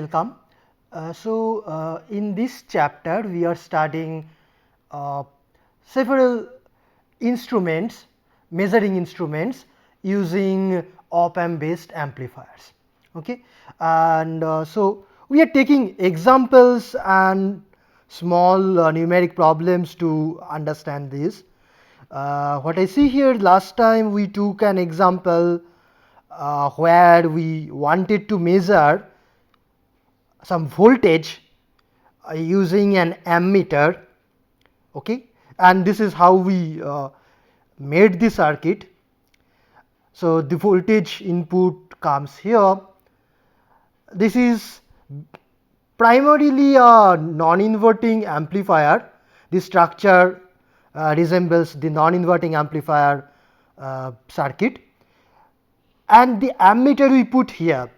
welcome. In this chapter we are studying several instruments, measuring instruments using op-amp based amplifiers. Okay, and so we are taking examples and small numeric problems to understand this. What I see here, last time we took an example where we wanted to measure some voltage using an ammeter, okay, and this is how we made the circuit. So the voltage input comes here. This is primarily a non-inverting amplifier. The structure resembles the non-inverting amplifier circuit, and the ammeter we put here.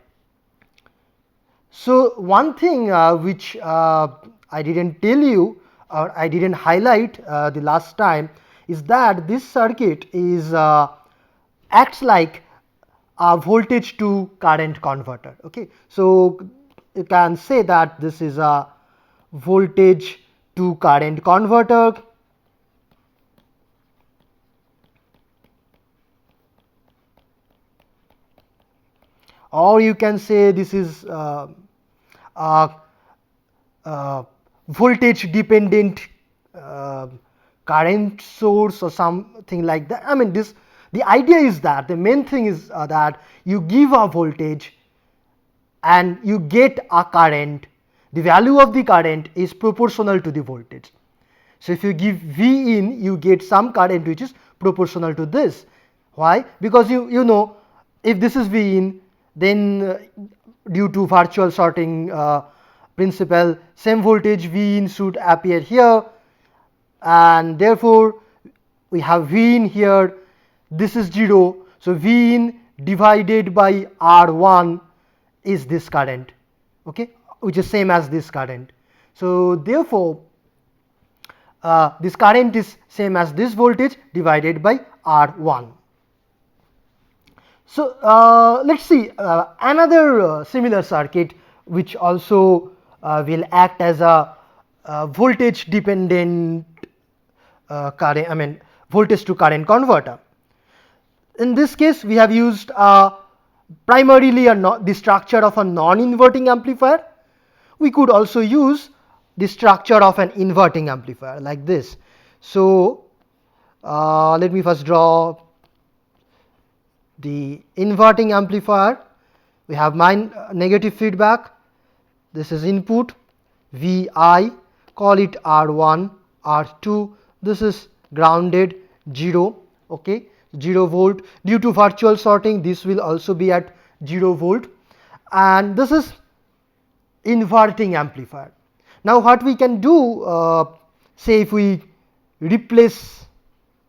So one thing which I didn't tell you or I didn't highlight the last time is that this circuit is acts like a voltage to current converter. Okay, so you can say that this is a voltage to current converter. Or you can say this is voltage dependent current source or something like that. I mean, the idea is that the main thing is that you give a voltage and you get a current. The value of the current is proportional to the voltage. So if you give V in, you get some current which is proportional to this. Why? Because you know, if this is V in, then due to virtual sorting principle, same voltage V in should appear here, and therefore we have V in here. This is 0, so V in divided by R1 is this current, okay, which is same as this current. So therefore this current is same as this voltage divided by R1. So let's see another similar circuit which also will act as a voltage dependent current, I mean voltage to current converter. In this case we have used primarily the structure of a non-inverting amplifier. We could also use the structure of an inverting amplifier like this. So let me first draw the inverting amplifier. We have negative feedback. This is input Vi, call it R1, R2. This is grounded 0, okay, 0 volt. Due to virtual sorting, this will also be at 0 volt, and this is inverting amplifier. Now what we can do, say if we replace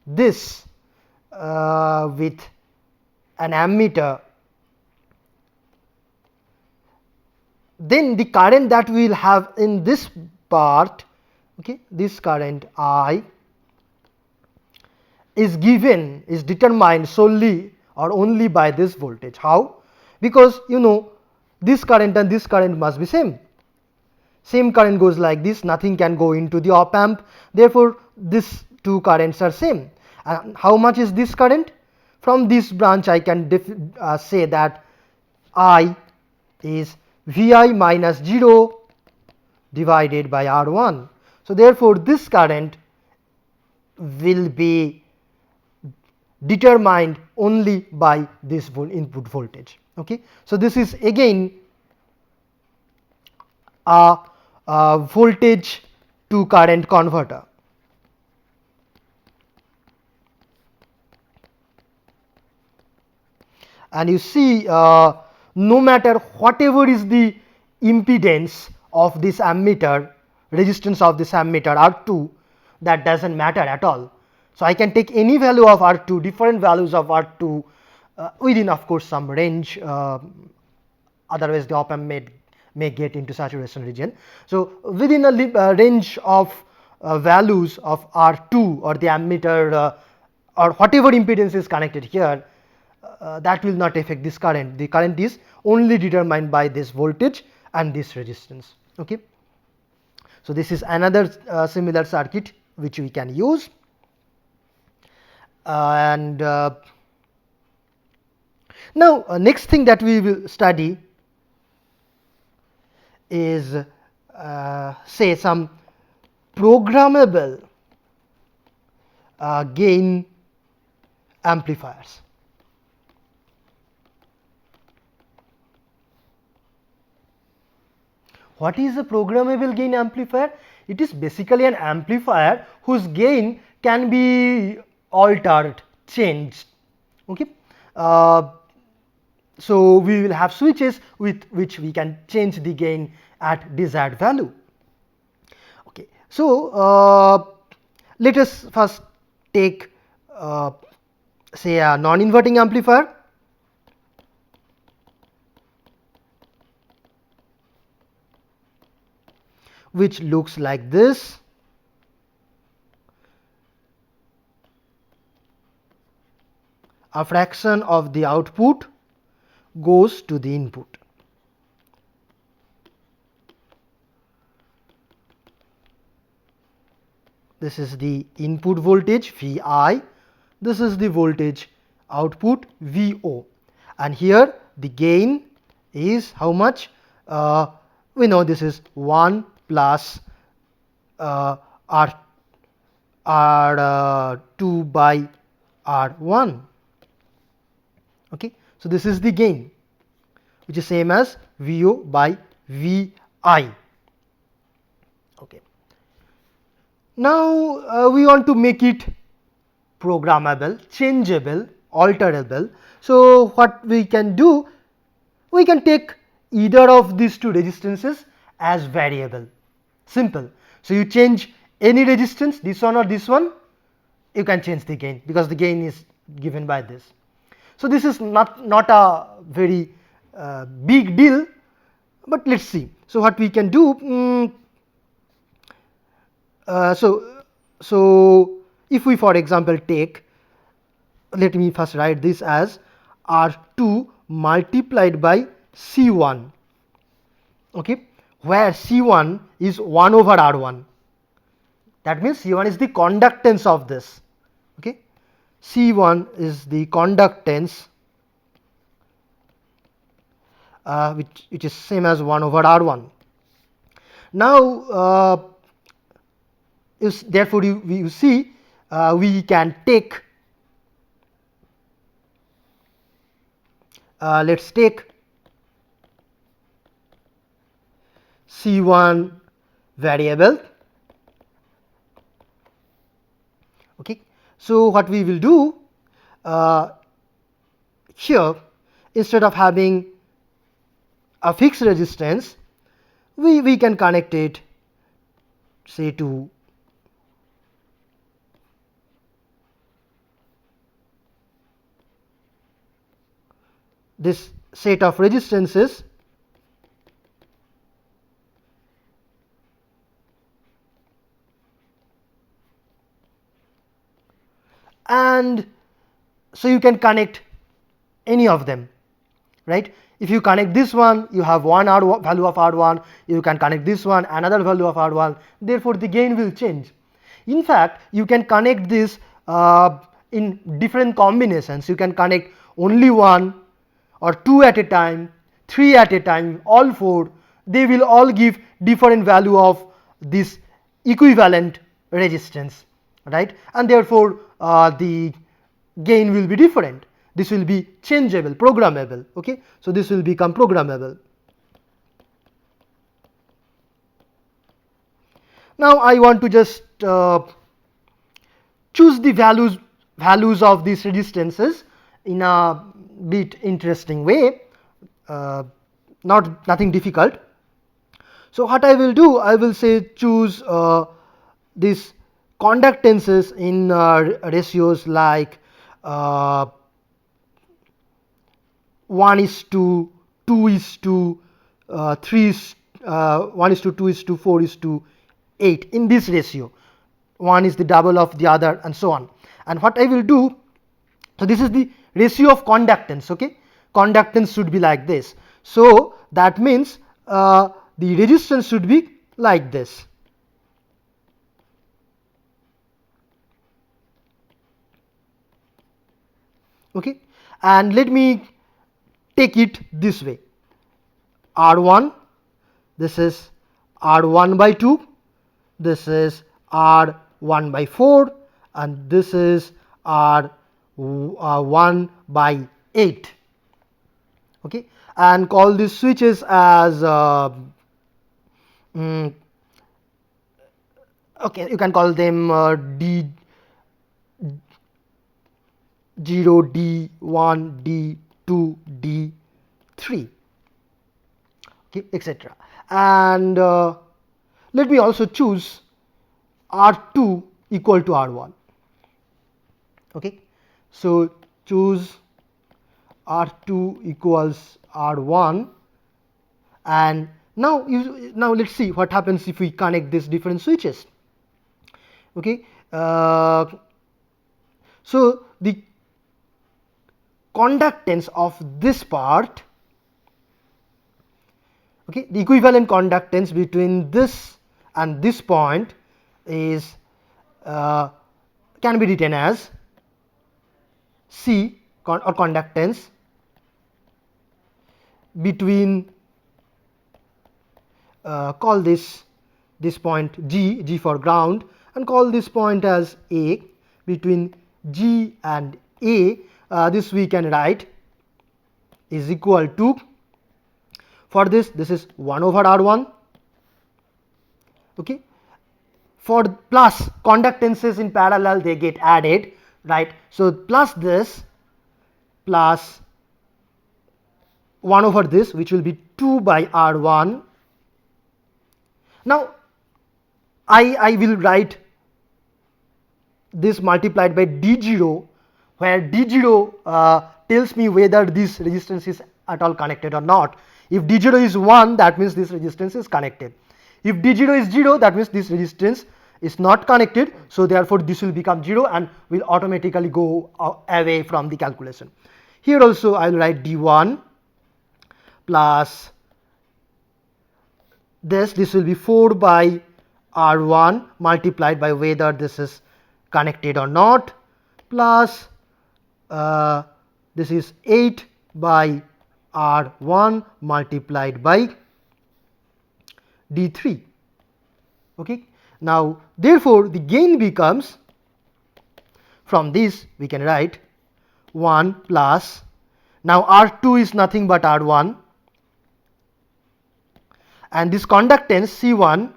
this with an ammeter, then the current that we will have in this part, okay, this current I is determined solely or only by this voltage. How? Because you know this current and this current must be same current goes like this, nothing can go into the op amp, therefore these two currents are same. And how much is this current? From this branch I can say that I is Vi minus 0 divided by R1. So therefore this current will be determined only by this input voltage. Okay, so this is again a voltage to current converter. And you see, no matter whatever is the impedance of this ammeter, resistance of this ammeter R2, that doesn't matter at all. So I can take any value of R2, different values of R2 within of course some range, otherwise the op amp may get into saturation region. So within a range of values of R2 or the ammeter or whatever impedance is connected here, that will not affect this current. The current is only determined by this voltage and this resistance. Okay. So this is another similar circuit which we can use, and now next thing that we will study is say some programmable gain amplifiers. What is a programmable gain amplifier? It is basically an amplifier whose gain can be altered, changed. Okay. So we will have switches with which we can change the gain at desired value. Okay. So let us first take say a non-inverting amplifier. Which looks like this. A fraction of the output goes to the input. This is the input voltage Vi, this is the voltage output Vo, and here the gain is how much? We know this is 1 plus R2 by R1. Okay. So this is the gain, which is same as Vo by Vi. Okay. Now we want to make it programmable, changeable, alterable. So what we can do, we can take either of these two resistances as variable. Simple. So you change any resistance, this one or this one, you can change the gain, because the gain is given by this. So this is not a very big deal, but let's see. So what we can do, so if we for example take, let me first write this as R2 multiplied by C1, okay, where C1 is 1 over R1. That means C1 is the conductance of this. Okay, C1 is the conductance which is same as 1 over R1. Now therefore you see we can take, let's take C1 variable. Okay. So what we will do here, instead of having a fixed resistance, we can connect it say to this set of resistances, and so you can connect any of them, right? If you connect this one, you have one value of R1, you can connect this one, another value of R1, therefore the gain will change. In fact, you can connect this in different combinations. You can connect only one or two at a time, three at a time, all four. They will all give different value of this equivalent resistance, right? And therefore the gain will be different. This will be changeable, programmable. Okay, so this will become programmable. Now I want to just choose the values of these resistances in a bit interesting way, nothing difficult. So what I will do, I will say choose these conductances in ratios like 1:2:4:8 in this ratio. One is the double of the other and so on. And what I will do, so this is the ratio of conductance. Okay, conductance should be like this. So that means the resistance should be like this. Okay, and let me take it this way. R1, this is R1 by 2, this is R1 by 4, and this is R1 by 8. Okay, and call these switches as okay, you can call them D0, D1, D2, D3, okay, etc. And let me also choose R2 equal to R1. Okay, so choose R2 equals R1, and now let's see what happens if we connect these different switches. Okay, so the conductance of this part, okay, the equivalent conductance between this and this point is can be written as C or conductance between call this point G for ground, and call this point as A. Between G and A, this we can write is equal to, for this is 1 over R1, okay, for plus conductances in parallel they get added, right. So plus this plus 1 over this, which will be 2 by R1. Now I will write this multiplied by D0, where D0 tells me whether this resistance is at all connected or not. If D0 is 1, that means this resistance is connected. If D0 is 0, that means this resistance is not connected. So therefore this will become 0 and will automatically go away from the calculation. Here also I will write D1 plus this will be 4 by R1 multiplied by whether this is connected or not, plus this is 8 by R1 multiplied by D3. Okay. Now therefore the gain becomes, from this we can write 1 plus, now R2 is nothing but R1, and this conductance C1,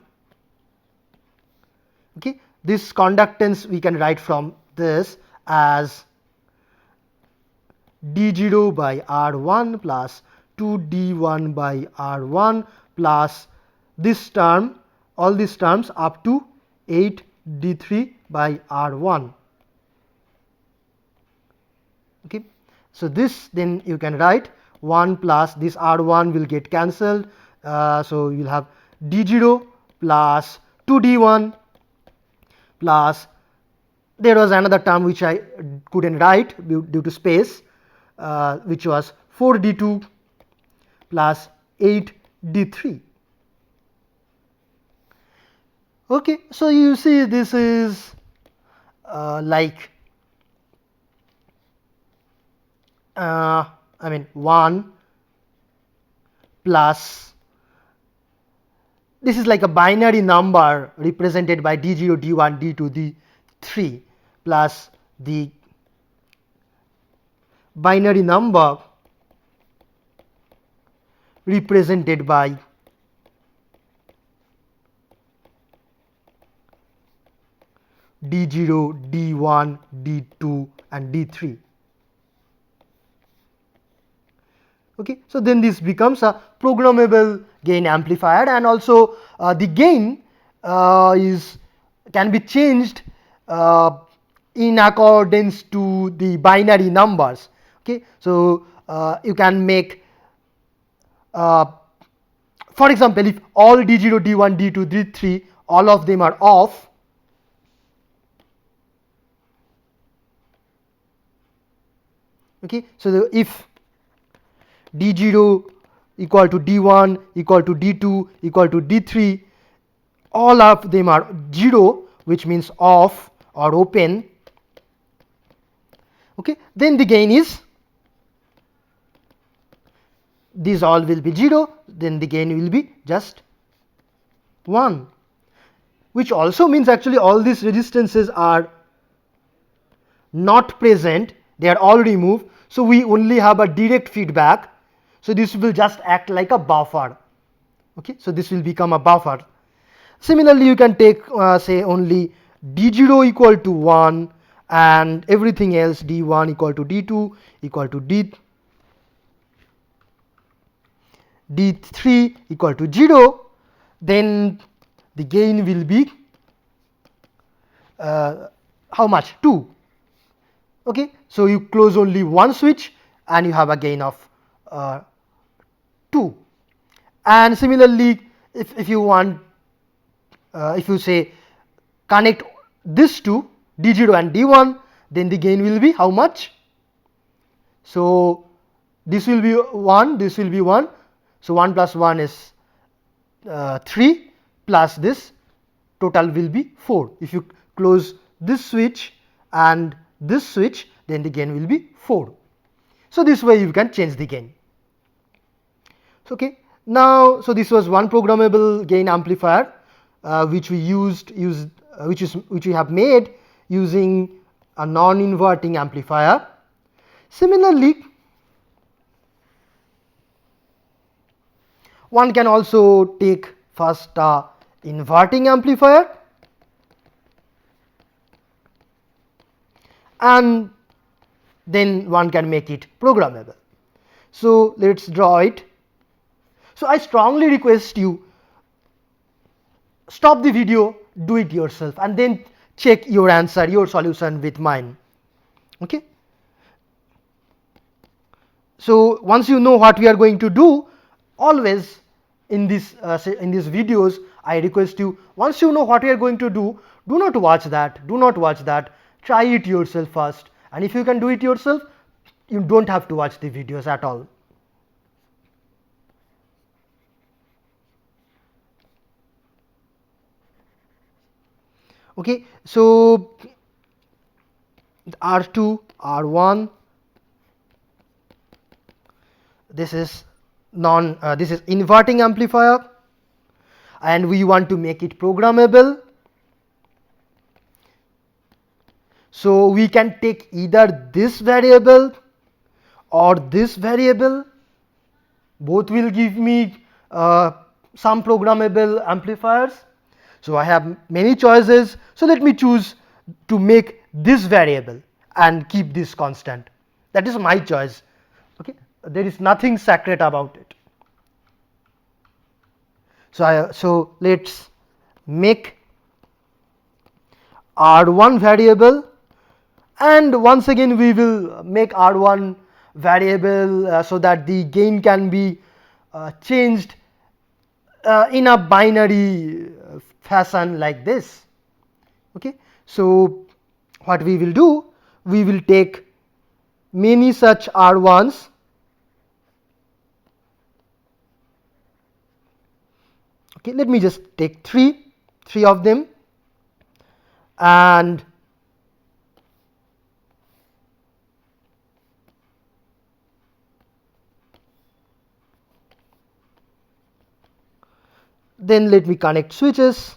okay, this conductance we can write from this as D0 by R1 plus 2D1 by R1 plus this term, all these terms up to 8D3 by R1. Okay. So this then you can write 1 plus this R1 will get cancelled, so you will have D0 plus 2D1 plus, there was another term which I couldn't write due to space, which was 4D2 plus 8D3. Okay, so you see this is like I mean 1 plus, this is like a binary number represented by D0, D1, D2, D3 plus the binary number represented by D0, D1, D2 and D3. Okay, so then this becomes a programmable gain amplifier, and also the gain can be changed in accordance to the binary numbers. Okay, so you can make, for example, if all D0, D1, D2, D3 all of them are off, okay, so if D0 equal to D1 equal to D2 equal to D3, all of them are 0, which means off or open. Okay, then the gain is, these all will be 0, then the gain will be just 1, which also means actually all these resistances are not present, they are all removed. So we only have a direct feedback. So this will just act like a buffer. Okay, so this will become a buffer. Similarly, you can take say only D0 equal to 1 and everything else D1 equal to D2 equal to D3 equal to 0, then the gain will be how much? 2. Okay, so you close only one switch and you have a gain of 2. And similarly, if you want, if you say connect this to D0 and D1, then the gain will be how much? So this will be 1, this will be 1. So 1 plus 1 is 3 plus this, total will be 4. If you close this switch and this switch, then the gain will be 4. So this way you can change the gain. So, okay, now so this was one programmable gain amplifier which we which we have made using a non-inverting amplifier. Similarly, one can also take first a inverting amplifier and then one can make it programmable. So let's draw it. So I strongly request you, stop the video, do it yourself and then check your answer, your solution with mine. Okay. So once you know what we are going to do, always in these videos, I request you, once you know what we are going to do, do not watch that, try it yourself first, and if you can do it yourself, you don't have to watch the videos at all. Okay, so R2, R1, this is this is inverting amplifier and we want to make it programmable. So we can take either this variable or this variable, both will give me some programmable amplifiers. So I have many choices, so let me choose to make this variable and keep this constant. That is my choice. Okay, there is nothing sacred about it. So let's make R1 variable, and once again we will make R1 variable so that the gain can be changed in a binary fashion like this. Okay, so what we will do, we will take many such R1s okay, let me just take three of them, and then let me connect switches.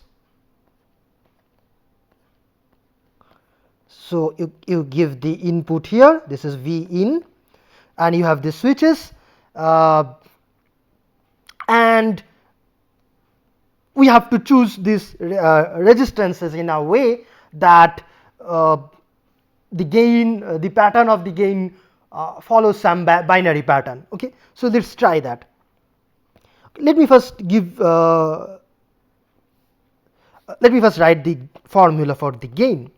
So you give the input here, this is V in, and you have the switches, and we have to choose these resistances in a way that the gain, the pattern of the gain follows some binary pattern. Okay, so let's try that. Let me first give let me first write the formula for the gain.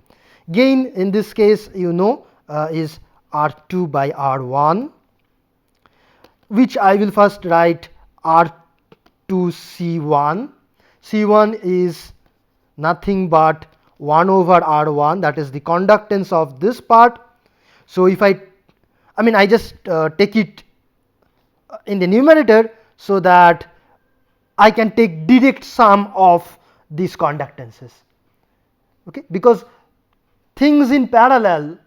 Gain in this case, you know, is R2 by R1, which I will first write R2C1. C1 is nothing but 1 over R1, that is the conductance of this part. So if I just take it in the numerator, so that I can take direct sum of these conductances. Okay, because things in parallel,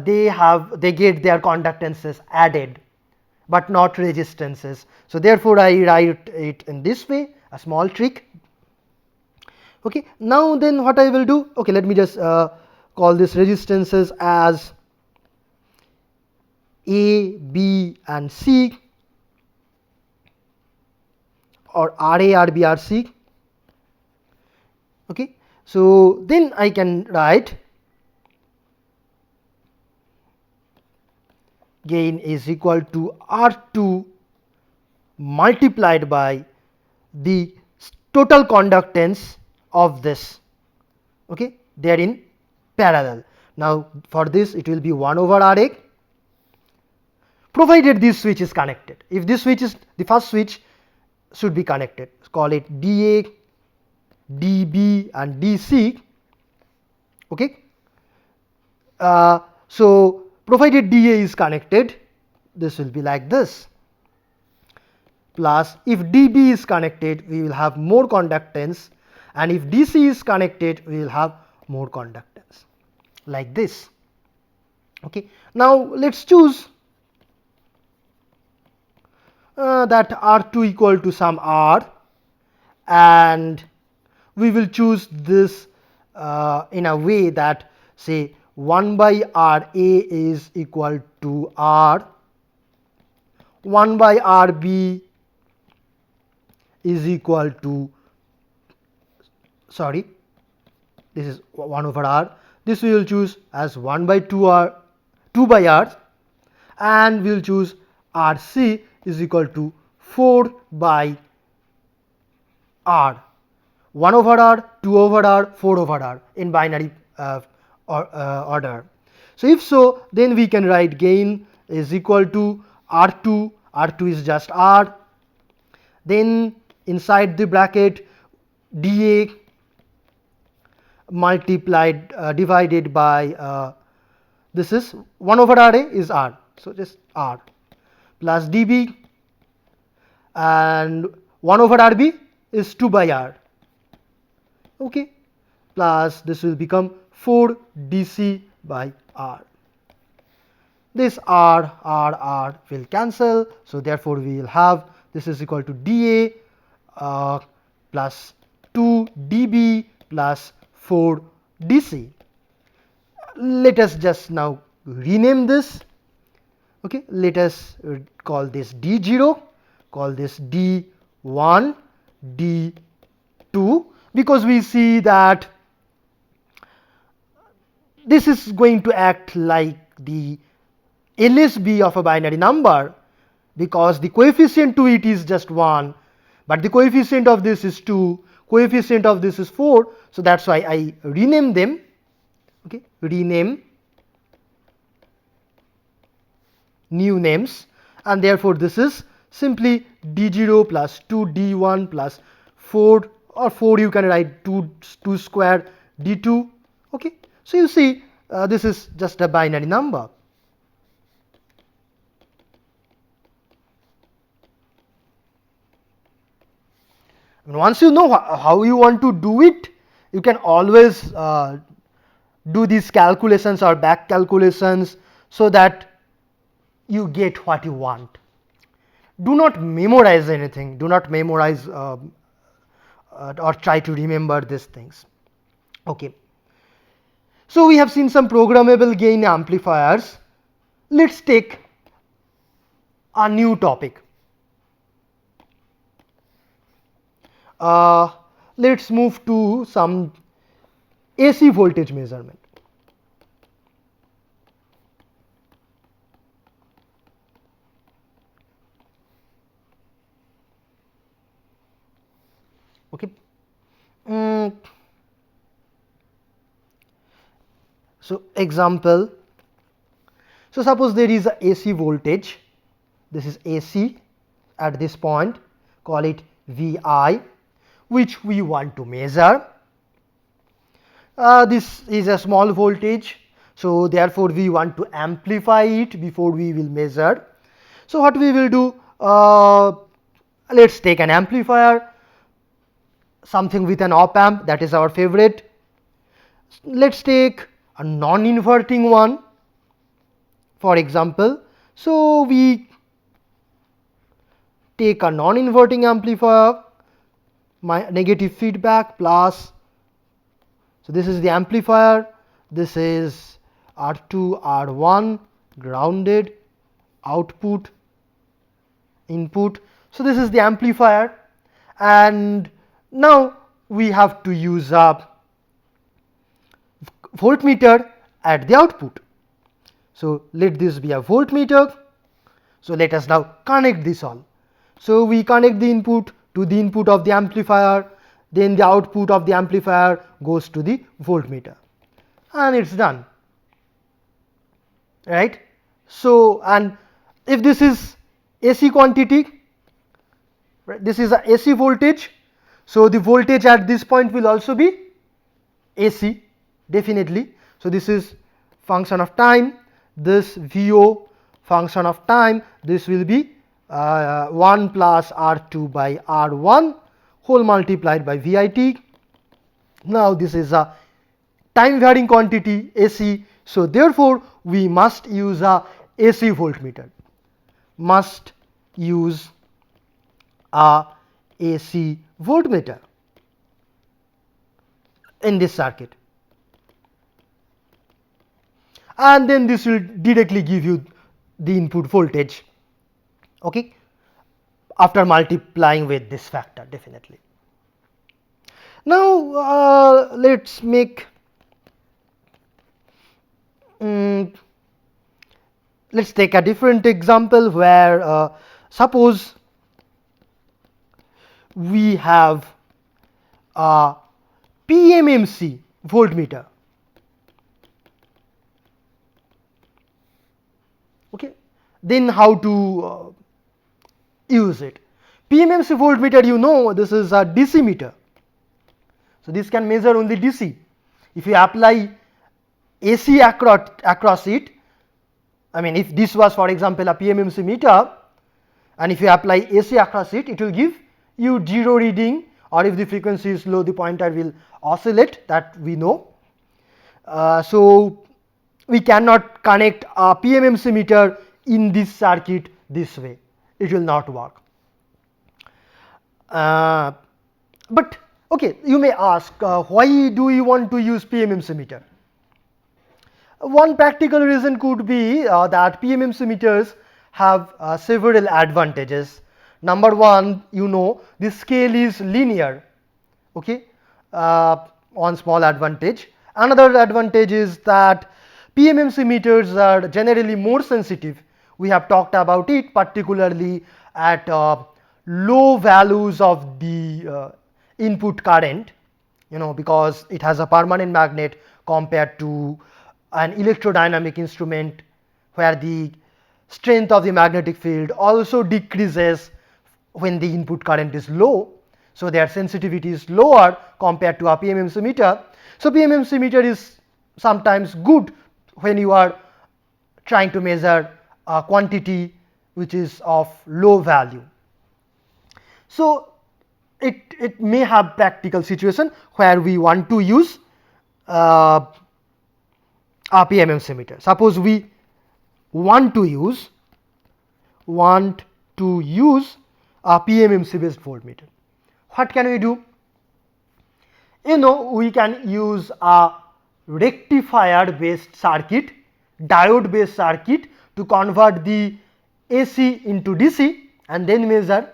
they get their conductances added, but not resistances. So therefore, I write it in this way, a small trick. Okay, now then what I will do? Okay, let me just call this resistances as A, B, and C, or RA, RB, RC. Okay, so then I can write gain is equal to R2 multiplied by the total conductance of this. Okay, they are in parallel. Now for this it will be 1 over RA, provided this switch is connected. If this switch is the first switch should be connected, call it DA, DB, and DC. Okay, so provided DA is connected, this will be like this, plus if DB is connected, we will have more conductance, and if DC is connected, we will have more conductance, like this. Okay, now let's choose that R2 equal to some R, and we will choose this in a way that, say, 1 by RA is equal to R, 1 by RB is equal to, sorry, this is 1 over R, this we will choose as 1 by 2 R, 2 by R, and we will choose RC is equal to 4 by R, 1 over R, 2 over R, 4 over R in binary order. So if so, then we can write gain is equal to R2, R2 is just R, then inside the bracket dA multiplied divided by this is 1 over RA is R, so just R, plus dB, and 1 over RB is 2 by R, okay, plus this will become 4 DC by R. This R will cancel, so therefore we will have this is equal to dA plus 2 dB plus 4 DC. Let us just now rename this. Okay, let us call this D0, call this D1, D2, because we see that this is going to act like the LSB of a binary number, because the coefficient to it is just 1, but the coefficient of this is 2, coefficient of this is 4, so that's why I rename them. Okay, rename, new names, and therefore this is simply D0 plus 2 D1 plus 4, or 4 you can write 2 square D2. Okay, so you see this is just a binary number. And once you know how you want to do it, you can always do these calculations or back calculations so that you get what you want. Do not memorize anything, do not memorize or try to remember these things. Okay. So we have seen some programmable gain amplifiers. Let's take a new topic. Let's move to some AC voltage measurement. Okay. So example, so suppose there is a AC voltage, this is AC at this point, call it VI, which we want to measure. This is a small voltage, so therefore we want to amplify it before we will measure. So what we will do, Let's take an amplifier, something with an op amp, that is our favorite. Let's take a non-inverting one, for example. So we take a non-inverting amplifier, my negative feedback plus, so this is the amplifier, this is R2, R1, grounded, output, input. So this is the amplifier, and now we have to use a voltmeter at the output. So let this be a voltmeter. So let us now connect this all. So we connect the input to the input of the amplifier, then the output of the amplifier goes to the voltmeter, and it's done, right. So, and if this is AC quantity, right, this is a AC voltage, so the voltage at this point will also be AC, definitely. So this is function of time, this VO function of time, this will be 1 plus R2 by R1 whole multiplied by VIT. Now this is a time varying quantity AC, so therefore we must use a AC voltmeter, must use a AC voltmeter in this circuit, and then this will directly give you the input voltage, okay, after multiplying with this factor, definitely. Now let's make let's take a different example where suppose we have a PMMC voltmeter, okay, then how to use it. PMMC voltmeter, you know, this is a DC meter, so this can measure only DC. If you apply AC across it, I mean if this was for example a PMMC meter, and if you apply AC across it, it will give you 0 reading, or if the frequency is low, the pointer will oscillate, that we know. So we cannot connect a PMMC meter in this circuit this way, it will not work. But okay, you may ask why do you want to use PMMC meter? One practical reason could be that PMMC meters have several advantages. Number one, you know, the scale is linear, okay, one small advantage. Another advantage is that PMMC meters are generally more sensitive. We have talked about it, particularly at low values of the input current, you know, because it has a permanent magnet compared to an electrodynamic instrument where the strength of the magnetic field also decreases when the input current is low. So their sensitivity is lower compared to a PMMC meter. So PMMC meter is sometimes good when you are trying to measure a quantity which is of low value. So it may have practical situation where we want to use a PMMC meter. Suppose we want to use a PMMC based voltmeter. What can we do? You know, we can use a rectifier based circuit, diode based circuit to convert the AC into DC and then measure.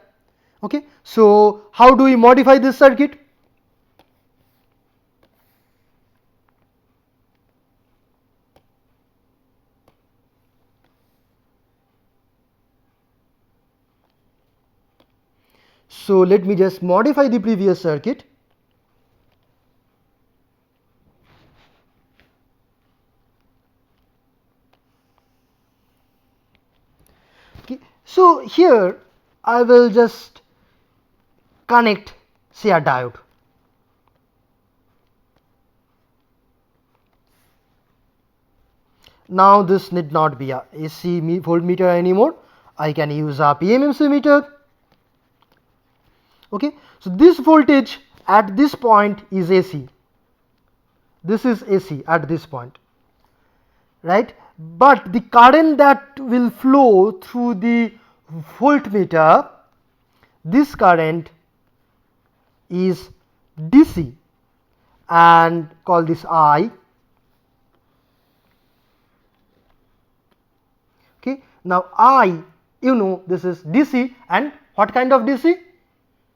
Okay. So how do we modify this circuit? So let me just modify the previous circuit. Okay. So here I will just connect, say, a diode. Now this need not be a AC voltmeter anymore. I can use a PMMC meter. Okay, so this voltage at this point is AC. This is AC at this point, right? But the current that will flow through the voltmeter, this current is DC, and call this I. Okay, now I, you know, this is DC, and what kind of DC?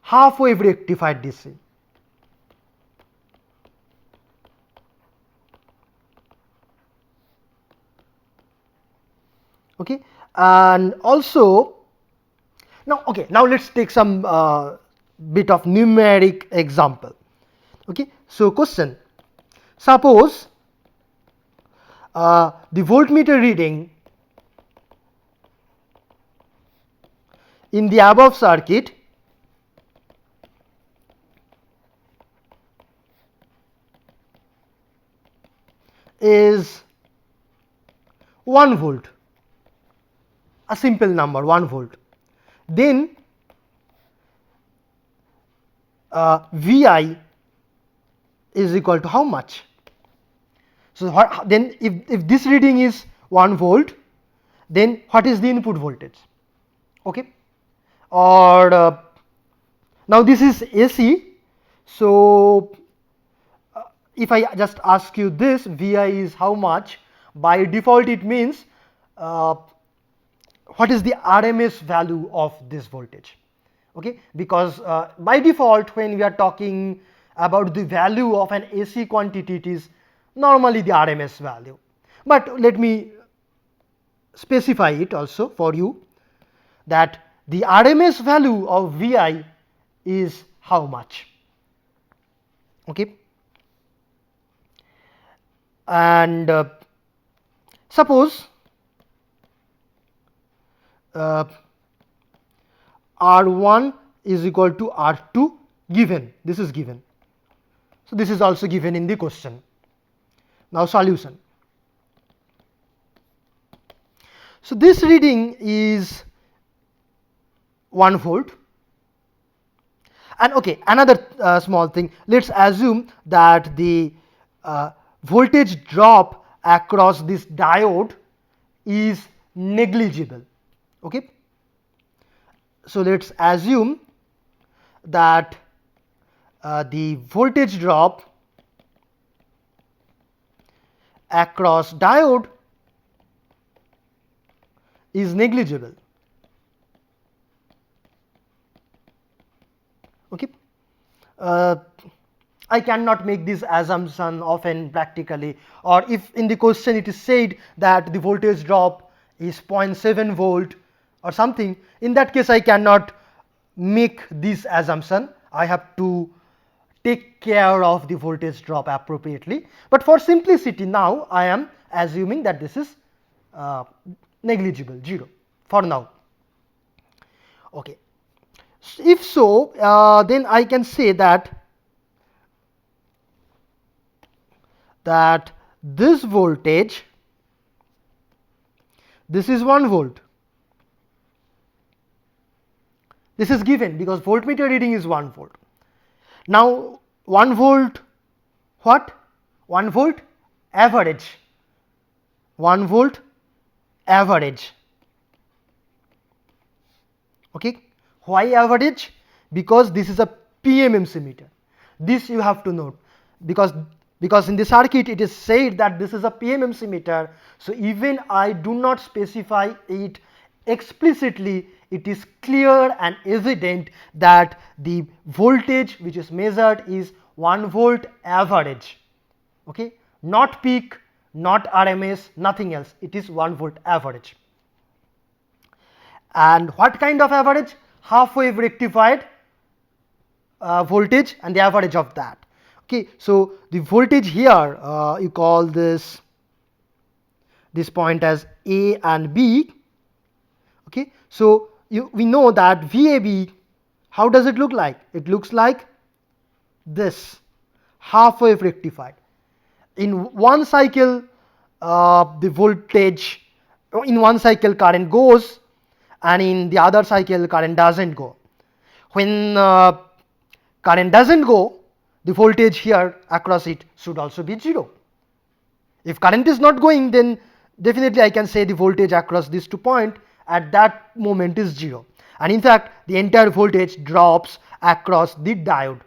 Half wave rectified DC. Okay, and also now, okay, now let's take some bit of numeric example. Okay, so question: suppose the voltmeter reading in the above circuit is 1 volt, a simple number 1 volt. Then Vi is equal to how much? So then if this reading is 1 volt, then what is the input voltage? Okay, or now this is AC. So if I just ask you this, Vi is how much, by default it means what is the RMS value of this voltage. Okay, because by default when we are talking about the value of an AC quantity, it is normally the RMS value, but let me specify it also for you, that the RMS value of Vi is how much. Okay, and suppose R1 is equal to R2, given, this is given. So this is also given in the question. Now solution. So this reading is 1 volt, and okay, another small thing, let's assume that the voltage drop across this diode is negligible. Okay, so let's assume that the voltage drop across diode is negligible. Okay, I cannot make this assumption often practically, or if in the question it is said that the voltage drop is 0.7 volt or something, in that case I cannot make this assumption. I have to take care of the voltage drop appropriately, but for simplicity now I am assuming that this is negligible, 0 for now. Okay, if so, then I can say that this voltage, this is 1 volt. This is given because voltmeter reading is 1 volt. Now 1 volt, what? 1 volt average, 1 volt average. Okay, why average? Because this is a PMMC meter. This you have to note, because in the circuit it is said that this is a PMMC meter. So even I do not specify it explicitly, it is clear and evident that the voltage which is measured is 1 volt average. Okay, not peak, not RMS, nothing else, it is 1 volt average. And what kind of average? Half wave rectified voltage and the average of that. Okay, so the voltage here, you call this point as A and B. Okay, so we know that VAB, how does it look like? It looks like this, half wave rectified. In one cycle the voltage, in one cycle current goes, and in the other cycle current doesn't go. When current doesn't go, the voltage here across it should also be 0. If current is not going, then definitely I can say the voltage across these 2 points at that moment is 0. And in fact, the entire voltage drops across the diode,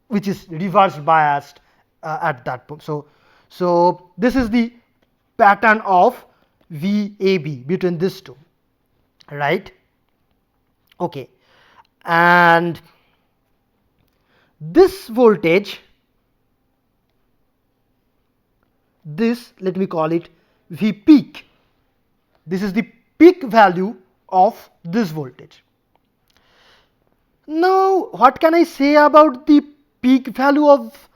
which is reverse biased at that point. So this is the pattern of VAB between these two, right? Okay, and this voltage, this, let me call it V peak. This is the peak value of this voltage. Now, what can I say about the peak value of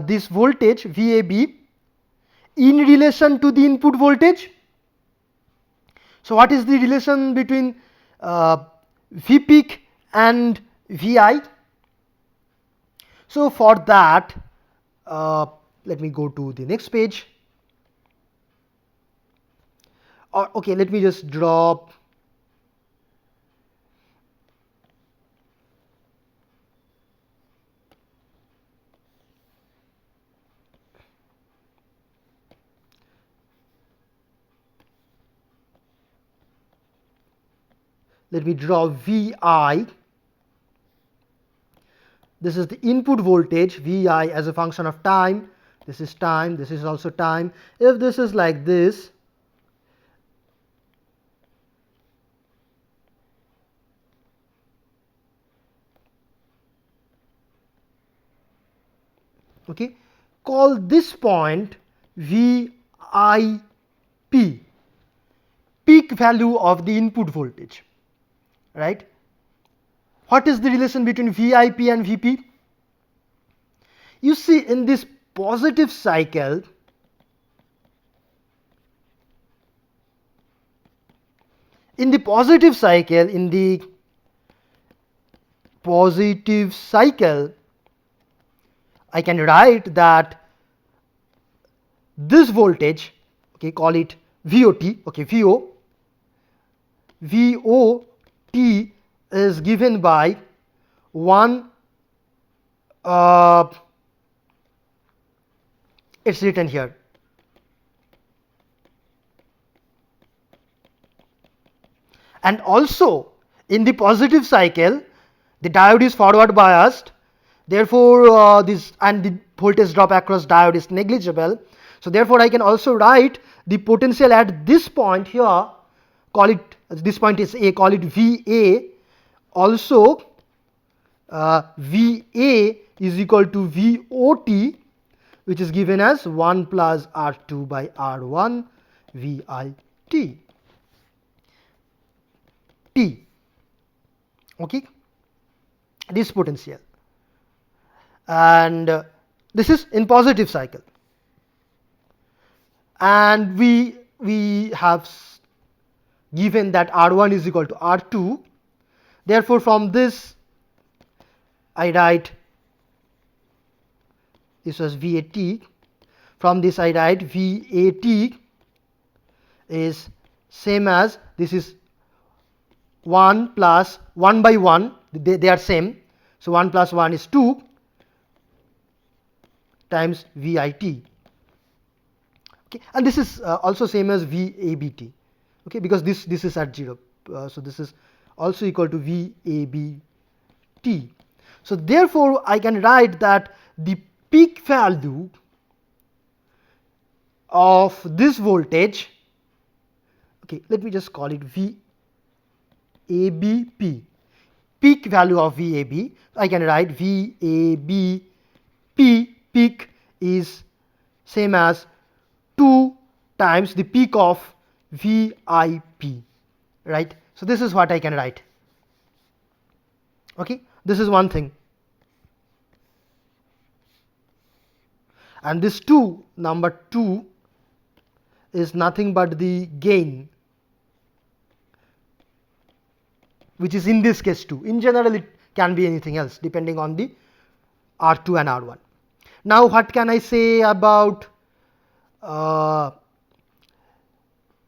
this voltage VAB in relation to the input voltage? So, what is the relation between V peak and Vi? So, for that, let me go to the next page. Or okay, let me just draw Vi. This is the input voltage Vi as a function of time. This is time, this is also time. If this is like this, okay, call this point VIP, peak value of the input voltage, right? What is the relation between VIP and Vp? You see, in this positive cycle, in the positive cycle, I can write that this voltage, okay, call it VOT, okay, VOT is given by 1, it's written here, and also in the positive cycle the diode is forward biased, therefore this and the voltage drop across diode is negligible. So therefore I can also write the potential at this point here, call it, this point is A, call it VA. Also VA is equal to VOT, which is given as 1 plus R2 by R1 VIT. T, okay, this potential, and this is in positive cycle, and we have given that R1 is equal to R2. Therefore, from this I write, this was VAT, from this I write VAT is same as, this is 1 plus 1 by 1, they are same, so 1 plus 1 is 2 times VIT, okay, and this is also same as VABT, okay, because this is at 0, so this is also equal to VABT. So therefore I can write that the peak value of this voltage, okay, let me just call it VABP, peak value of VAB, I can write VABP peak is same as 2 times the peak of VIP, right? So this is what I can write, okay, this is one thing. And this 2, number 2 is nothing but the gain, which is in this case 2. In general it can be anything else depending on the R2 and R1. Now what can I say about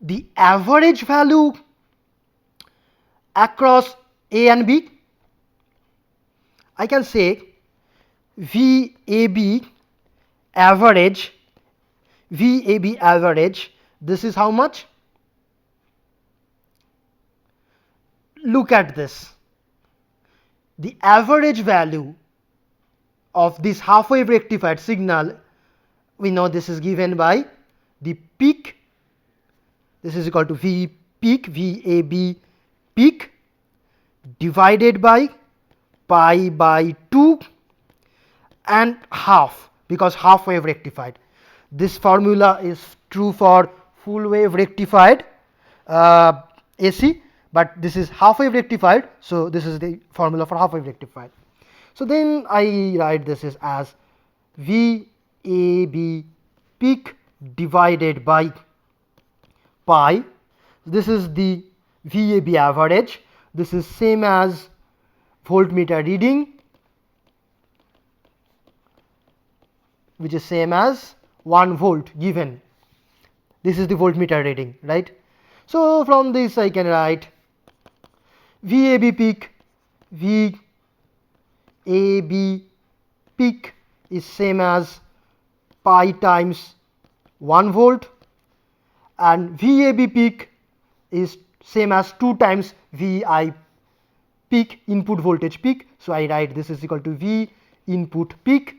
the average value across A and B? I can say VAB average, VAB average, this is how much? Look at this. The average value of this half wave rectified signal, we know this is given by the peak, this is equal to V peak, VAB peak, divided by pi by 2 and half, because half wave rectified. This formula is true for full wave rectified AC, but this is half wave rectified, so this is the formula for half wave rectified. So then I write this as VAB peak divided by pi. This is the VAB average. This is same as voltmeter reading, which is same as 1 volt given. This is the voltmeter reading, right? So from this I can write VAB peak, VAB peak is same as pi times 1 volt, and VAB peak is same as 2 times VI peak, input voltage peak. So I write this is equal to V input peak,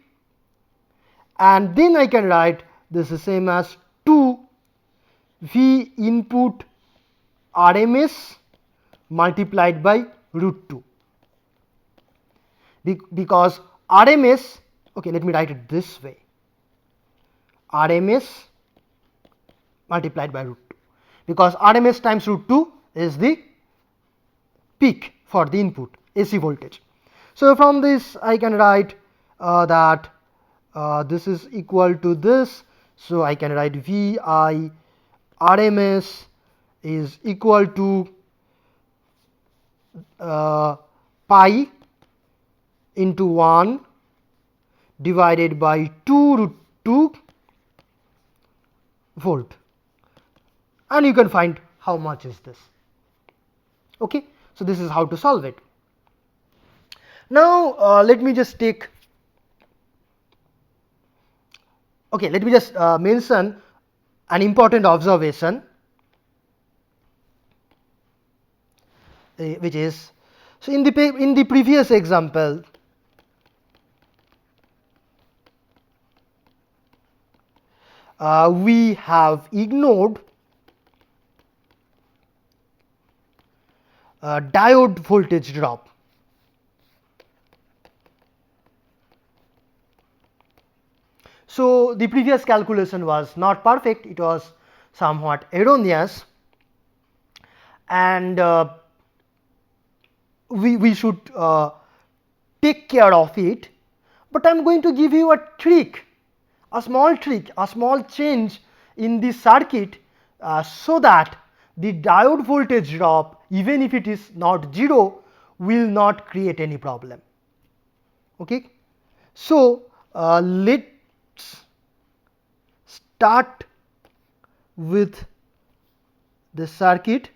and then I can write this is same as 2 V input RMS multiplied by root 2, because RMS, okay, let me write it this way, RMS multiplied by root 2, because RMS times root 2 is the peak for the input AC voltage. So from this I can write that this is equal to this, so I can write VI RMS is equal to pi into 1 divided by 2 root 2 volt, and you can find how much is this. Okay, so this is how to solve it. Now let me just take, okay, let me just mention an important observation, which is, so in the previous example we have ignored diode voltage drop. So the previous calculation was not perfect, it was somewhat erroneous, and we should take care of it. But I am going to give you a trick, a small trick, a small change in the circuit, so that the diode voltage drop, even if it is not 0, will not create any problem. Okay. So let's start with the circuit.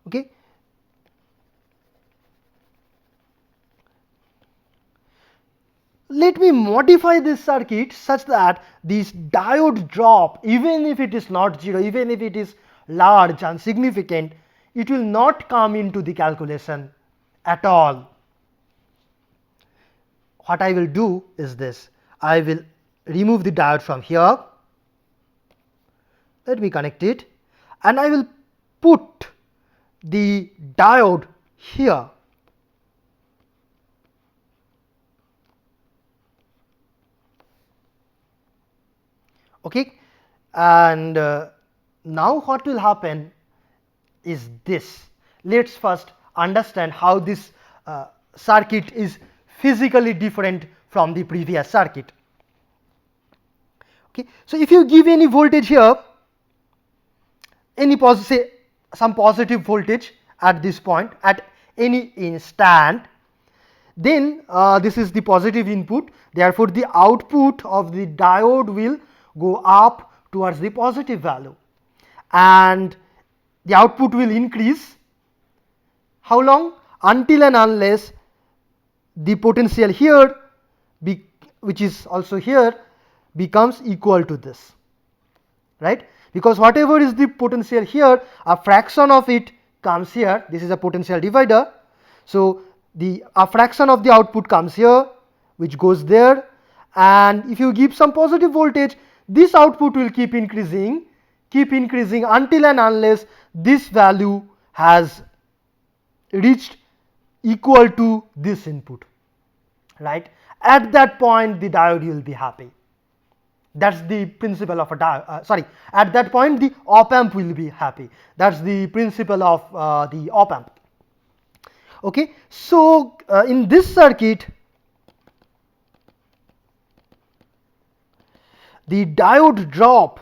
Okay. Let me modify this circuit such that this diode drop, even if it is not 0, even if it is large and significant, it will not come into the calculation at all. What I will do is this, I will remove the diode from here, let me connect it, and I will put the diode here. Okay, and now what will happen is this. Let us first understand how this circuit is physically different from the previous circuit. Okay, so if you give any voltage here, any say some positive voltage at this point at any instant, then this is the positive input, therefore the output of the diode will go up towards the positive value, and the output will increase. How long? Until and unless the potential here which is also here becomes equal to this, right? Because whatever is the potential here, a fraction of it comes here. This is a potential divider, so a fraction of the output comes here, which goes there, and if you give some positive voltage, this output will keep increasing until and unless this value has reached equal to this input, right? At that point the diode will be happy. That's the principle of a diode. At that point the op amp will be happy. That's the principle of the op amp. Okay, so in this circuit, the diode drop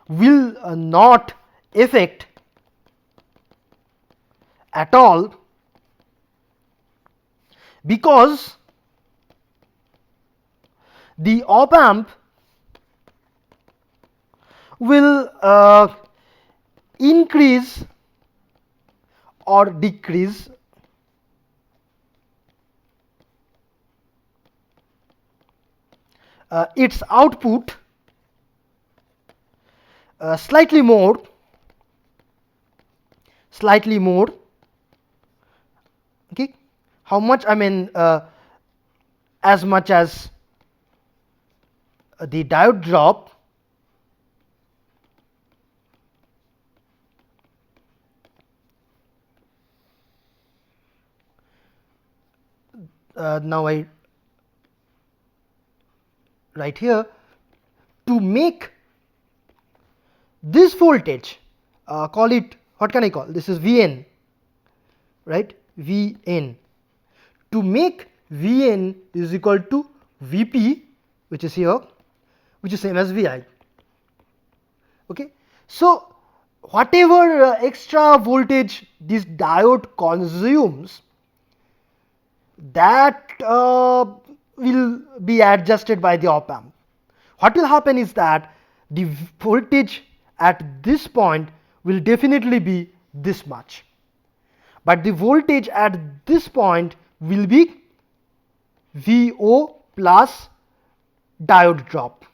will not affect at all, because the op amp will increase or decrease its output slightly more, okay. How much? I mean as much as the diode drop now I write here, to make this voltage, call it, what can I call this? Is Vn, right? Vn. To make Vn is equal to Vp, which is here, which is same as Vi. Okay, so whatever extra voltage this diode consumes, that will be adjusted by the op amp. What will happen is that the voltage at this point will definitely be this much, but the voltage at this point will be Vo plus diode drop,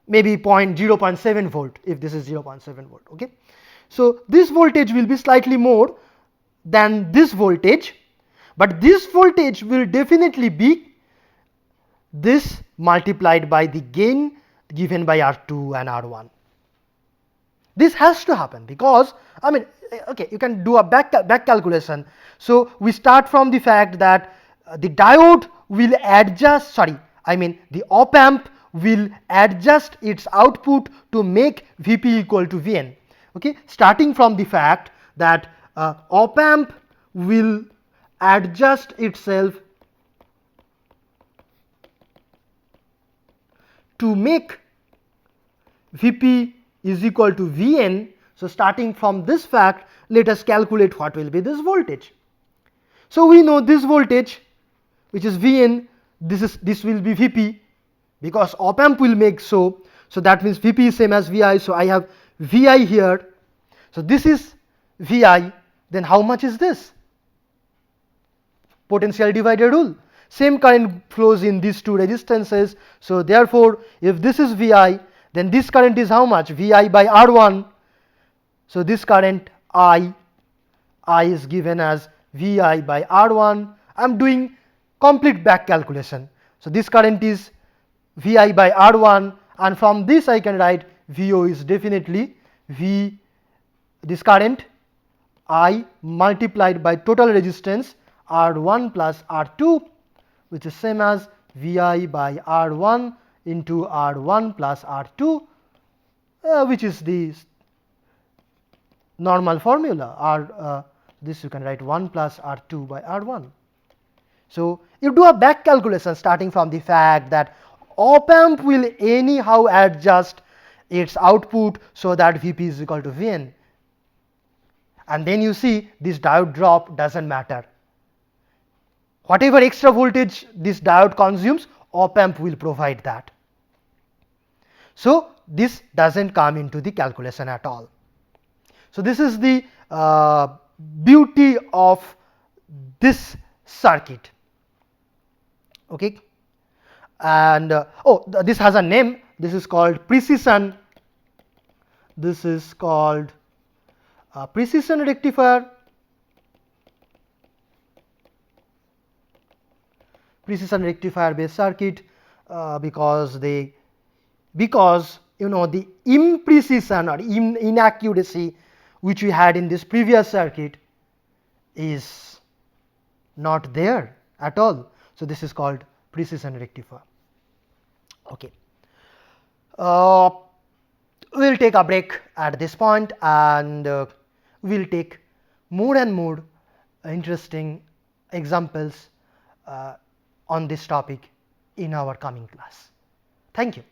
maybe 0.7 volt if this is 0.7 volt. Okay, so this voltage will be slightly more than this voltage, but this voltage will definitely be this multiplied by the gain given by R2 and R1. This has to happen because, I mean, okay, you can do a back calculation. So we start from the fact that the diode will adjust, the op amp will adjust its output to make Vp equal to Vn. Okay, starting from the fact that op amp will adjust itself to make Vp is equal to Vn. So starting from this fact, let us calculate what will be this voltage. So we know this voltage, which is Vn, this will be Vp, because op amp will make so that means Vp is same as Vi. So I have Vi here, so this is Vi. Then how much is this? Potential divider rule. Same current flows in these two resistances. So therefore, if this is Vi, then this current is how much? Vi by R1. So this current I is given as Vi by R1. I am doing complete back calculation. So this current is Vi by R1, and from this I can write Vo is definitely this current I multiplied by total resistance R1 plus R2, which is same as Vi by R1 into R1 plus R2, which is the normal formula. This you can write 1 plus R2 by R1. So you do a back calculation starting from the fact that op amp will anyhow adjust its output so that Vp is equal to Vn. and then you see this diode drop doesn't matter. Whatever extra voltage this diode consumes, op amp will provide that. So this doesn't come into the calculation at all. So this is the beauty of this circuit. Okay, and this has a name. This is called precision. This is called precision rectifier. Precision rectifier based circuit, because you know the imprecision or inaccuracy which we had in this previous circuit is not there at all. So this is called precision rectifier. Okay. We'll take a break at this point, and we'll take more and more interesting examples on this topic in our coming class. Thank you.